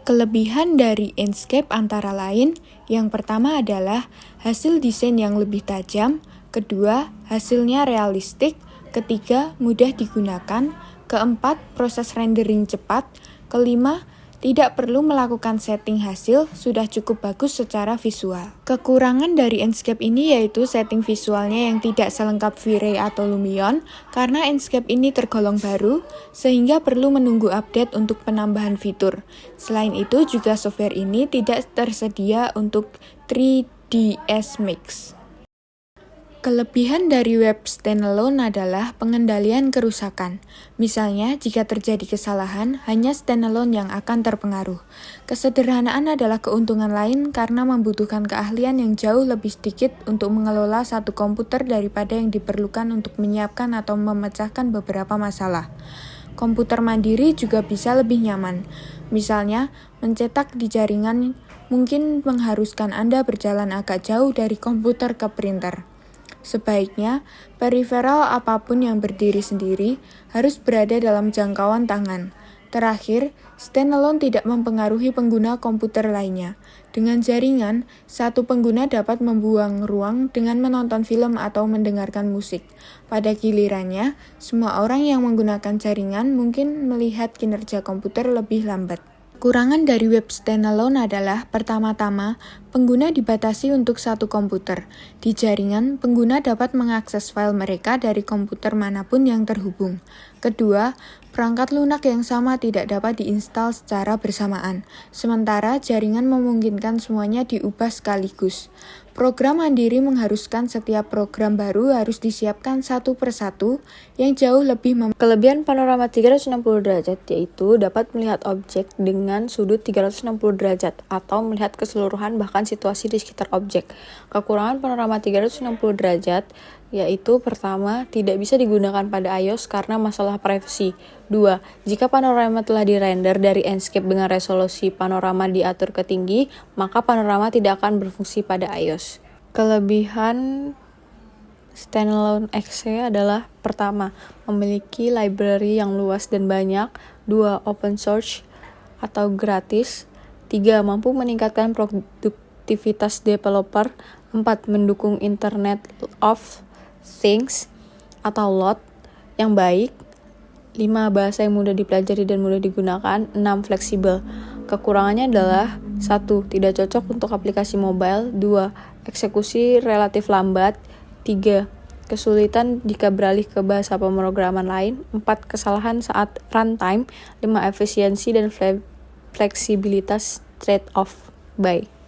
Kelebihan dari Inkscape antara lain, yang pertama adalah hasil desain yang lebih tajam, kedua, hasilnya realistik, ketiga, mudah digunakan, keempat, proses rendering cepat, kelima, tidak perlu melakukan setting hasil, sudah cukup bagus secara visual. Kekurangan dari Inkscape ini yaitu setting visualnya yang tidak selengkap V-Ray atau Lumion, karena Inkscape ini tergolong baru, sehingga perlu menunggu update untuk penambahan fitur. Selain itu, juga software ini tidak tersedia untuk 3ds Max. Kelebihan dari web standalone adalah pengendalian kerusakan. Misalnya, jika terjadi kesalahan, hanya standalone yang akan terpengaruh. Kesederhanaan adalah keuntungan lain karena membutuhkan keahlian yang jauh lebih sedikit untuk mengelola satu komputer daripada yang diperlukan untuk menyiapkan atau memecahkan beberapa masalah. Komputer mandiri juga bisa lebih nyaman. Misalnya, mencetak di jaringan mungkin mengharuskan Anda berjalan agak jauh dari komputer ke printer. Sebaiknya, periferal apapun yang berdiri sendiri harus berada dalam jangkauan tangan. Terakhir, standalone tidak mempengaruhi pengguna komputer lainnya. Dengan jaringan, satu pengguna dapat membuang ruang dengan menonton film atau mendengarkan musik. Pada gilirannya, semua orang yang menggunakan jaringan mungkin melihat kinerja komputer lebih lambat. Kekurangan dari web standalone adalah, pertama-tama, pengguna dibatasi untuk satu komputer. Di jaringan, pengguna dapat mengakses file mereka dari komputer manapun yang terhubung. Kedua, perangkat lunak yang sama tidak dapat diinstal secara bersamaan, sementara jaringan memungkinkan semuanya diubah sekaligus. Program mandiri mengharuskan setiap program baru harus disiapkan satu persatu yang jauh lebih Kelebihan panorama 360 derajat yaitu dapat melihat objek dengan sudut 360 derajat atau melihat keseluruhan bahkan situasi di sekitar objek. Kekurangan panorama 360 derajat yaitu pertama, tidak bisa digunakan pada iOS karena masalah privasi. 2. Jika panorama telah dirender dari Inkscape dengan resolusi panorama diatur ke tinggi, maka panorama tidak akan berfungsi pada iOS. Kelebihan standalone XC adalah pertama, memiliki library yang luas dan banyak, 2. Open source atau gratis, 3. Mampu meningkatkan produktivitas developer, 4. Mendukung Internet of Things atau LOT yang baik, 5. Bahasa yang mudah dipelajari dan mudah digunakan, 6. Fleksibel. Kekurangannya adalah 1. Tidak cocok untuk aplikasi mobile, 2. Eksekusi relatif lambat, 3. Kesulitan jika beralih ke bahasa pemrograman lain, 4. Kesalahan saat runtime, 5. Efisiensi dan fleksibilitas trade-off. Bye.